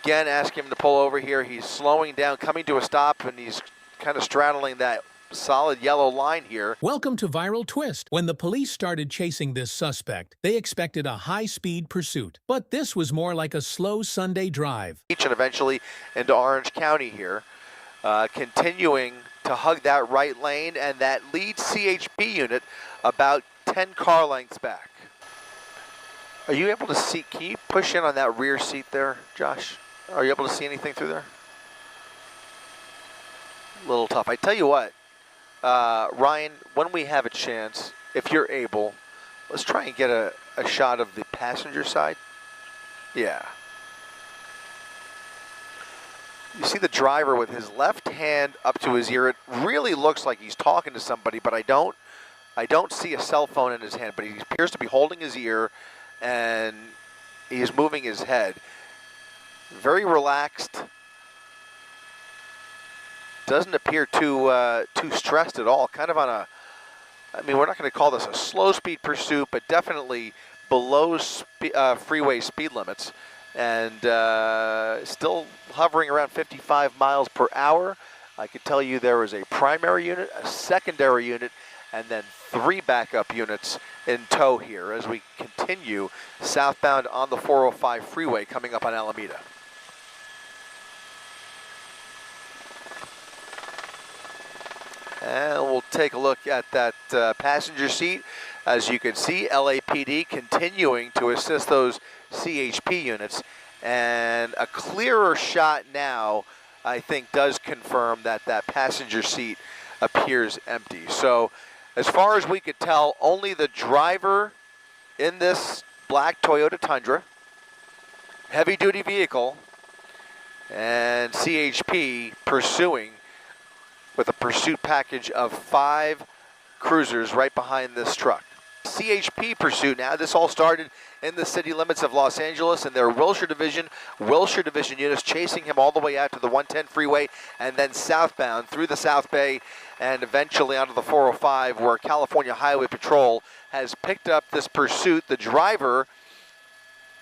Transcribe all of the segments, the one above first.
again asking him to pull over here. He's slowing down, coming to a stop, and he's kind of straddling that solid yellow line here. Welcome to Viral Twist. When the police started chasing this suspect, they expected a high-speed pursuit. But this was more like a slow Sunday drive. And eventually into Orange County here, continuing to hug that right lane, and that leads CHP unit about 10 car lengths back. Are you able to see, can you push in on that rear seat there, Josh? Are you able to see anything through there? A little tough. I tell you what, Ryan, when we have a chance, if you're able, let's try and get a shot of the passenger side. Yeah. You see the driver with his left hand up to his ear. It really looks like he's talking to somebody, but I don't see a cell phone in his hand, but he appears to be holding his ear and he's moving his head. Very relaxed. Doesn't appear too stressed at all. Kind of on a, I mean, we're not going to call this a slow speed pursuit, but definitely below freeway speed limits. And still hovering around 55 miles per hour. I could tell you there is a primary unit, a secondary unit, and then 3 backup units in tow here as we continue southbound on the 405 freeway coming up on Alameda. And we'll take a look at that passenger seat. As you can see, LAPD continuing to assist those CHP units. And a clearer shot now, I think, does confirm that that passenger seat appears empty. So as far as we could tell, only the driver in this black Toyota Tundra, heavy-duty vehicle, and CHP pursuing with a pursuit package of 5 cruisers right behind this truck. CHP pursuit now. This all started in the city limits of Los Angeles and their Wilshire division units chasing him all the way out to the 110 freeway and then southbound through the South Bay and eventually onto the 405 where California Highway Patrol has picked up this pursuit. The driver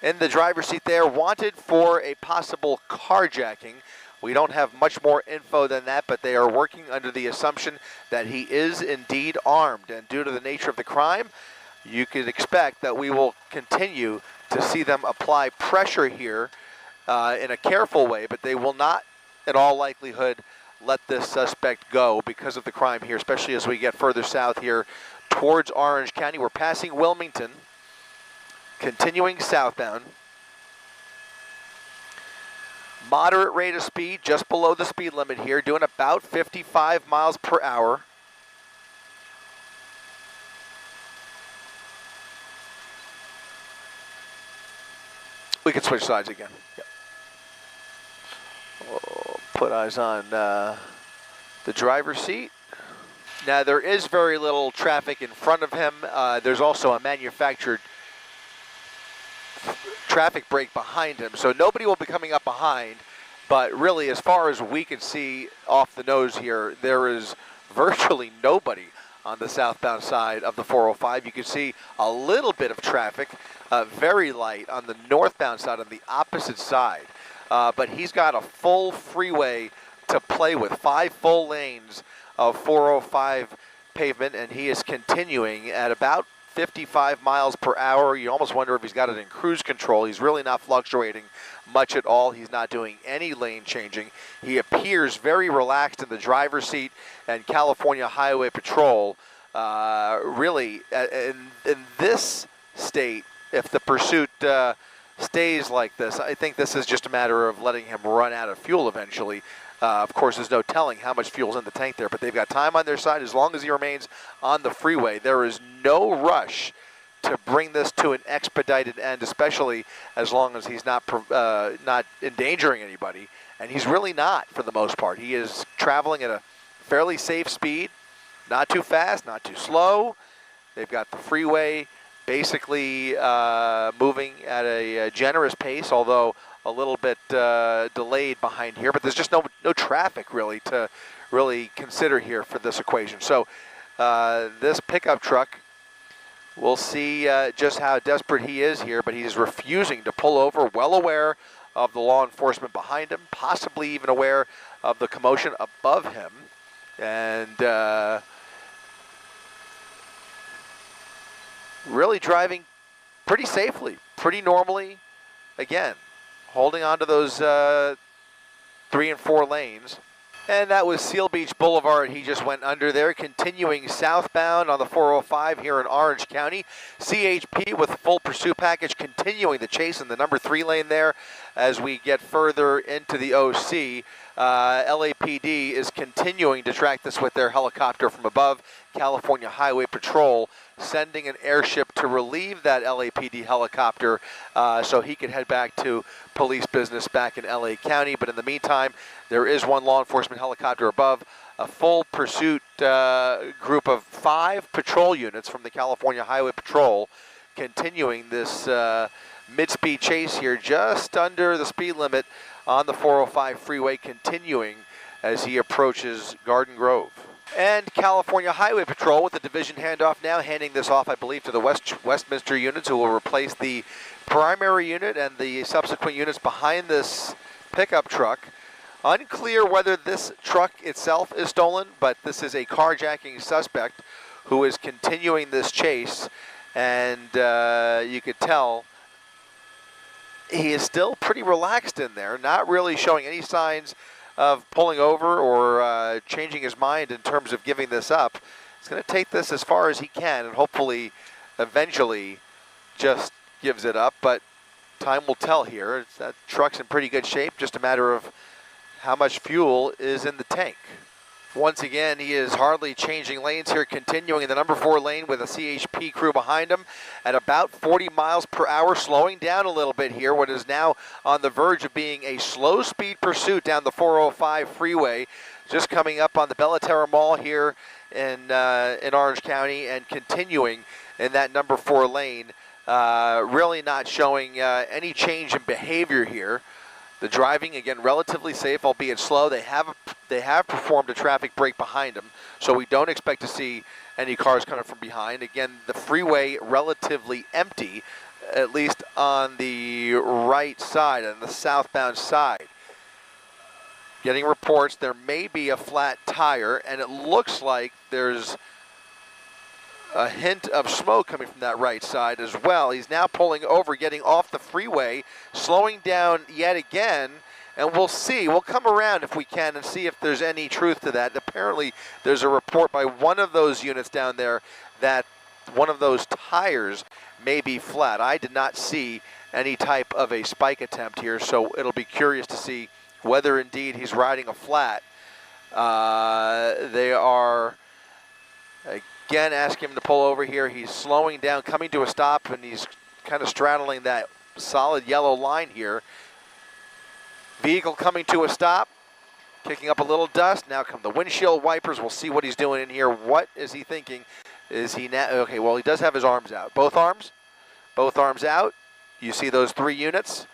in the driver's seat there wanted for a possible carjacking. We don't have much more info than that, but they are working under the assumption that he is indeed armed. And due to the nature of the crime, you could expect that we will continue to see them apply pressure here in a careful way, but they will not, in all likelihood, let this suspect go because of the crime here, especially as we get further south here towards Orange County. We're passing Wilmington, continuing southbound. Moderate rate of speed, just below the speed limit here, doing about 55 miles per hour. We can switch sides again. Yep. We'll put eyes on the driver's seat. Now there is very little traffic in front of him. There's also a manufactured traffic break behind him, so nobody will be coming up behind, but really as far as we can see off the nose here, there is virtually nobody on the southbound side of the 405. You can see a little bit of traffic, very light on the northbound side on the opposite side, but he's got a full freeway to play with, 5 full lanes of 405 pavement, and he is continuing at about 55 miles per hour. You almost wonder if he's got it in cruise control. He's really not fluctuating much at all. He's not doing any lane changing. He appears very relaxed in the driver's seat, and California Highway Patrol really in this state, if the pursuit stays like this, I think this is just a matter of letting him run out of fuel eventually. Of course, there's no telling how much fuel's in the tank there, but they've got time on their side as long as he remains on the freeway. There is no rush to bring this to an expedited end, especially as long as he's not endangering anybody, and he's really not for the most part. He is traveling at a fairly safe speed, not too fast, not too slow. They've got the freeway basically moving at a generous pace, although a little bit delayed behind here, but there's just no traffic really to really consider here for this equation. So this pickup truck, we'll see just how desperate he is here, but he's refusing to pull over, well aware of the law enforcement behind him, possibly even aware of the commotion above him. And really driving pretty safely, pretty normally. Again, holding on to those 3 and 4 lanes. And that was Seal Beach Boulevard. He just went under there, continuing southbound on the 405 here in Orange County. CHP with full pursuit package continuing the chase in the number 3 lane there as we get further into the OC. LAPD is continuing to track this with their helicopter from above. California Highway Patrol sending an airship to relieve that LAPD helicopter so he can head back to police business back in LA County. But in the meantime, there is one law enforcement helicopter above, a full pursuit group of 5 patrol units from the California Highway Patrol continuing this mid-speed chase here just under the speed limit on the 405 freeway, continuing as he approaches Garden Grove. And California Highway Patrol with the division handoff now, handing this off, I believe, to the Westminster units, who will replace the primary unit and the subsequent units behind this pickup truck. Unclear whether this truck itself is stolen, but this is a carjacking suspect who is continuing this chase, and you could tell he is still pretty relaxed in there, not really showing any signs of pulling over or changing his mind in terms of giving this up. He's going to take this as far as he can and hopefully eventually just gives it up, but time will tell here. That truck's in pretty good shape, just a matter of how much fuel is in the tank. Once again, he is hardly changing lanes here, continuing in the number 4 lane with a CHP crew behind him at about 40 miles per hour, slowing down a little bit here, what is now on the verge of being a slow speed pursuit down the 405 freeway, just coming up on the Bellaterra Mall here in Orange County and continuing in that number 4 lane. Really not showing any change in behavior here. The driving, again, relatively safe, albeit slow. They have performed a traffic brake behind them, so we don't expect to see any cars coming from behind. Again, the freeway relatively empty, at least on the right side, on the southbound side. Getting reports there may be a flat tire, and it looks like there's a hint of smoke coming from that right side as well. He's now pulling over, getting off the freeway, slowing down yet again, and we'll see. We'll come around if we can and see if there's any truth to that. Apparently, there's a report by one of those units down there that one of those tires may be flat. I did not see any type of a spike attempt here, so it'll be curious to see whether indeed he's riding a flat. They are again asking him to pull over here. He's slowing down, coming to a stop, and he's kind of straddling that solid yellow line here. Vehicle coming to a stop, kicking up a little dust. Now come the windshield wipers. We'll see what he's doing in here. What is he thinking? Is he now? Okay, well, he does have his arms out. Both arms out. You see those 3 units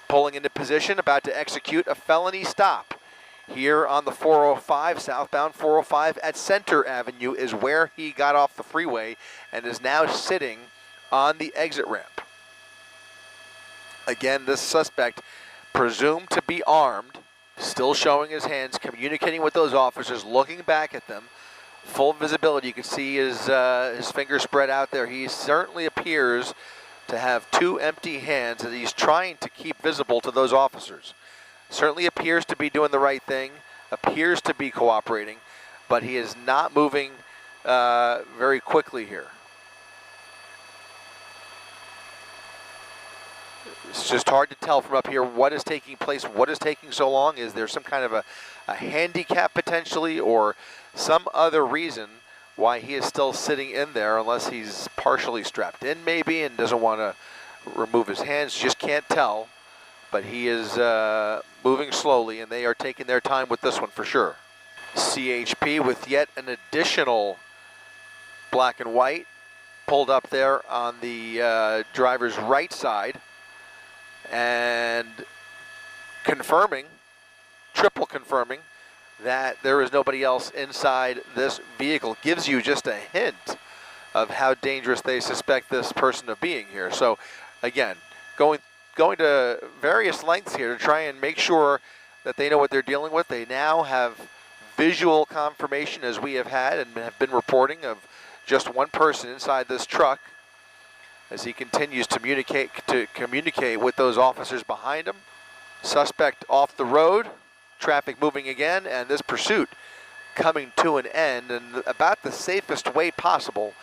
pulling into position, about to execute a felony stop. Here on the 405, southbound 405 at Center Avenue is where he got off the freeway and is now sitting on the exit ramp. Again, this suspect, presumed to be armed, still showing his hands, communicating with those officers, looking back at them. Full visibility. You can see his fingers spread out there. He certainly appears to have 2 empty hands that he's trying to keep visible to those officers. Certainly appears to be doing the right thing, appears to be cooperating, but he is not moving very quickly here. It's just hard to tell from up here what is taking place, what is taking so long. Is there some kind of a handicap potentially, or some other reason why he is still sitting in there, unless he's partially strapped in maybe and doesn't want to remove his hands? Just can't tell. But he is moving slowly, and they are taking their time with this one for sure. CHP with yet an additional black and white pulled up there on the driver's right side, and confirming, triple confirming, that there is nobody else inside this vehicle. Gives you just a hint of how dangerous they suspect this person of being here. So again, going going to various lengths here to try and make sure that they know what they're dealing with. They now have visual confirmation, as we have had and have been reporting, of just one person inside this truck as he continues to communicate with those officers behind him. Suspect off the road, traffic moving again, and this pursuit coming to an end in about the safest way possible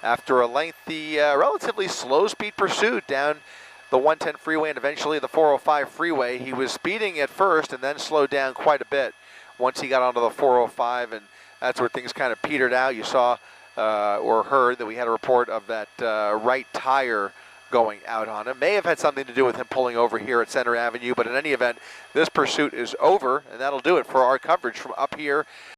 after a lengthy, relatively slow speed pursuit down the 110 freeway and eventually the 405 freeway. He was speeding at first and then slowed down quite a bit once he got onto the 405, and that's where things kind of petered out. You saw or heard that we had a report of that right tire going out on him. May have had something to do with him pulling over here at Center Avenue, but in any event, this pursuit is over, and that'll do it for our coverage from up here